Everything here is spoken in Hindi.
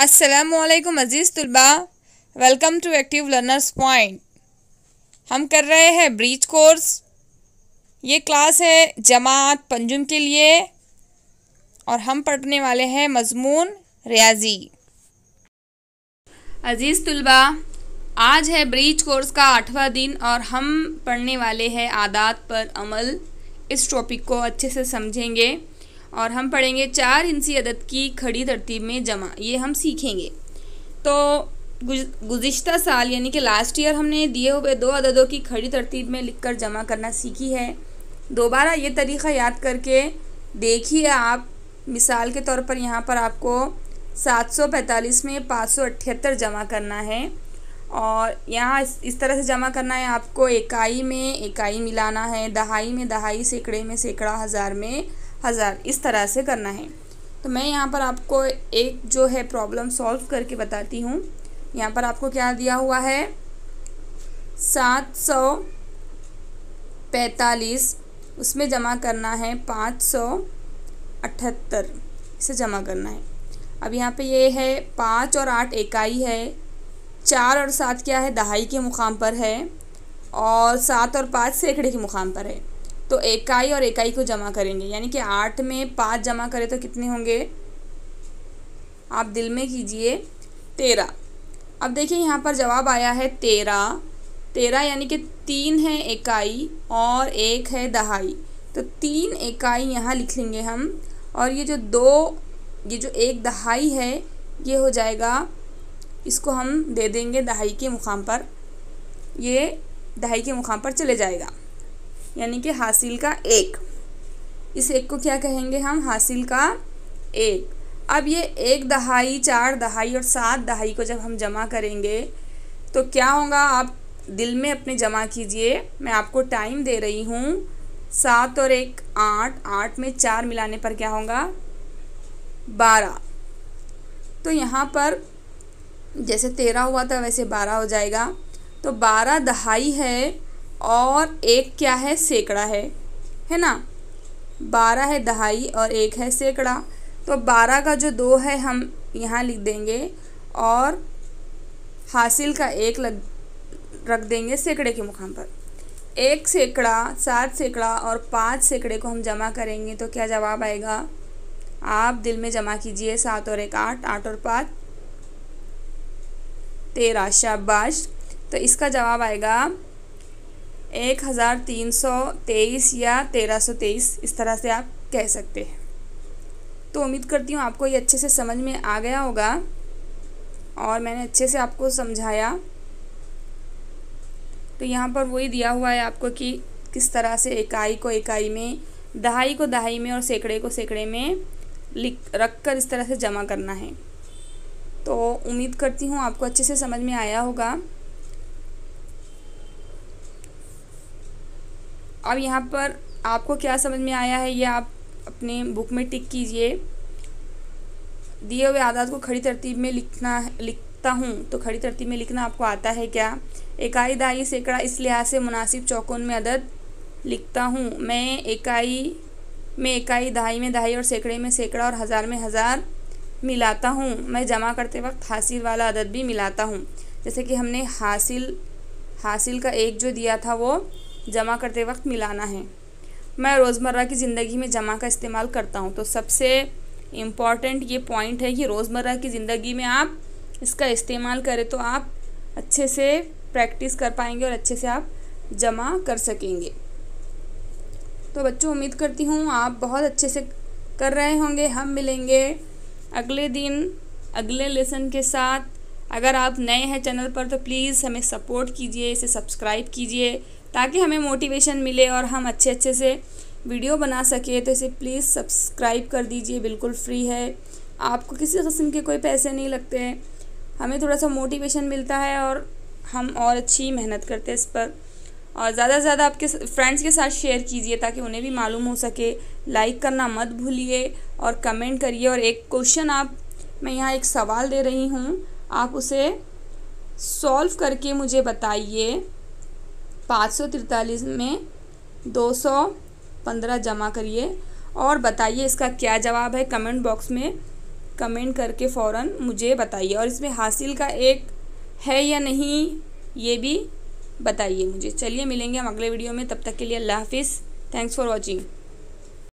अस्सलामुअलैकुम अज़ीज़ तुलबा, welcome to active learners point. हम कर रहे हैं ब्रीच कोर्स। ये क्लास है जमात पंजुम के लिए और हम पढ़ने वाले हैं मज़मून रियाजी। अज़ीज़ तुलबा, आज है ब्रीच कोर्स का 8वां दिन और हम पढ़ने वाले हैं आदात पर अमल। इस टॉपिक को अच्छे से समझेंगे और हम पढ़ेंगे 4 हिंसी अदद की खड़ी तरतीब में जमा। ये हम सीखेंगे। तो गुज़िश्ता साल यानी कि लास्ट ईयर हमने दिए हुए 2 अददों की खड़ी तरतीब में लिखकर जमा करना सीखी है। दोबारा ये तरीक़ा याद करके देखिए आप। मिसाल के तौर पर यहाँ पर आपको 745 में 578 जमा करना है और यहाँ इस तरह से जमा करना है। आपको इकाई में इकाई मिलाना है, दहाई में दहाई, सैकड़े में सैकड़ा, हज़ार में हज़ार, इस तरह से करना है। तो मैं यहाँ पर आपको एक जो है प्रॉब्लम सॉल्व करके बताती हूँ। यहाँ पर आपको क्या दिया हुआ है, 745, उसमें जमा करना है 578, इसे जमा करना है। अब यहाँ पे ये है 5 और 8 इकाई है, 4 और 7 क्या है, दहाई के मुकाम पर है और 7 और 5 सैकड़े के मुकाम पर है। तो इकाई और इकाई को जमा करेंगे, यानी कि 8 में 5 जमा करें तो कितने होंगे, आप दिल में कीजिए, 13। अब देखिए यहाँ पर जवाब आया है 13 यानी कि 3 है इकाई और 1 है दहाई। तो 3 इकाई यहाँ लिख लेंगे हम और ये जो 1 दहाई है ये हो जाएगा, इसको हम दे देंगे दहाई के मुकाम पर, ये दहाई के मुकाम पर चले जाएगा, यानी कि हासिल का 1। इस 1 को क्या कहेंगे हम, हासिल का 1। अब ये 1 दहाई, 4 दहाई और 7 दहाई को जब हम जमा करेंगे तो क्या होगा, आप दिल में अपने जमा कीजिए। मैं आपको टाइम दे रही हूँ। 7 और 1 8, 8 में 4 मिलाने पर क्या होगा, 12। तो यहाँ पर जैसे 13 हुआ था वैसे 12 हो जाएगा। तो 12 दहाई है और 1 क्या है, सैकड़ा है ना। 12 है दहाई और 1 है सैकड़ा। तो 12 का जो 2 है हम यहाँ लिख देंगे और हासिल का 1 रख देंगे सैकड़े के मुकाम पर। 1 सैकड़ा, 7 सैकड़ा और 5 सैकड़े को हम जमा करेंगे तो क्या जवाब आएगा, आप दिल में जमा कीजिए। 7 और 1 8, 8 और 5 13, शाबाश। तो इसका जवाब आएगा 1323 या 1323, इस तरह से आप कह सकते हैं। तो उम्मीद करती हूँ आपको ये अच्छे से समझ में आ गया होगा और मैंने अच्छे से आपको समझाया। तो यहाँ पर वही दिया हुआ है आपको कि किस तरह से इकाई को इकाई में, दहाई को दहाई में और सैकड़े को सैकड़े में रख कर इस तरह से जमा करना है। तो उम्मीद करती हूँ आपको अच्छे से समझ में आया होगा। अब यहाँ पर आपको क्या समझ में आया है ये आप अपने बुक में टिक कीजिए। दिए हुए आदात को खड़ी तरतीब में लिखता हूँ तो खड़ी तरतीब में लिखना आपको आता है क्या, इकाई दहाई सैकड़ा, इस लिहाज से मुनासिब चौकोन में अदद लिखता हूँ। मैं इकाई में इकाई, दहाई में दहाई और सैकड़े में सैकड़ा और हज़ार में हज़ार मिलाता हूँ। मैं जमा करते वक्त हासिल वाला अदद भी मिलाता हूँ। जैसे कि हमने हासिल का 1 जो दिया था वो जमा करते वक्त मिलाना है। मैं रोज़मर्रा की ज़िंदगी में जमा का इस्तेमाल करता हूँ। तो सबसे इम्पॉर्टेंट ये पॉइंट है कि रोज़मर्रा की ज़िंदगी में आप इसका इस्तेमाल करें तो आप अच्छे से प्रैक्टिस कर पाएंगे और अच्छे से आप जमा कर सकेंगे। तो बच्चों उम्मीद करती हूँ आप बहुत अच्छे से कर रहे होंगे। हम मिलेंगे अगले दिन अगले लेसन के साथ। अगर आप नए हैं चैनल पर तो प्लीज़ हमें सपोर्ट कीजिए, इसे सब्सक्राइब कीजिए ताकि हमें मोटिवेशन मिले और हम अच्छे से वीडियो बना सके। तो इसे प्लीज़ सब्सक्राइब कर दीजिए, बिल्कुल फ्री है, आपको किसी किस्म के कोई पैसे नहीं लगते हैं। हमें थोड़ा सा मोटिवेशन मिलता है और हम और अच्छी मेहनत करते हैं इस पर। और ज़्यादा से ज़्यादा आपके फ्रेंड्स के साथ शेयर कीजिए ताकि उन्हें भी मालूम हो सके। लाइक करना मत भूलिए और कमेंट करिए। और एक क्वेश्चन मैं यहाँ एक सवाल दे रही हूँ, आप उसे सॉल्व करके मुझे बताइए। 543 में 215 जमा करिए और बताइए इसका क्या जवाब है, कमेंट बॉक्स में कमेंट करके फ़ौरन मुझे बताइए, और इसमें हासिल का एक है या नहीं ये भी बताइए मुझे। चलिए मिलेंगे हम अगले वीडियो में, तब तक के लिए अल्लाह हाफिज़। Thanks for watching.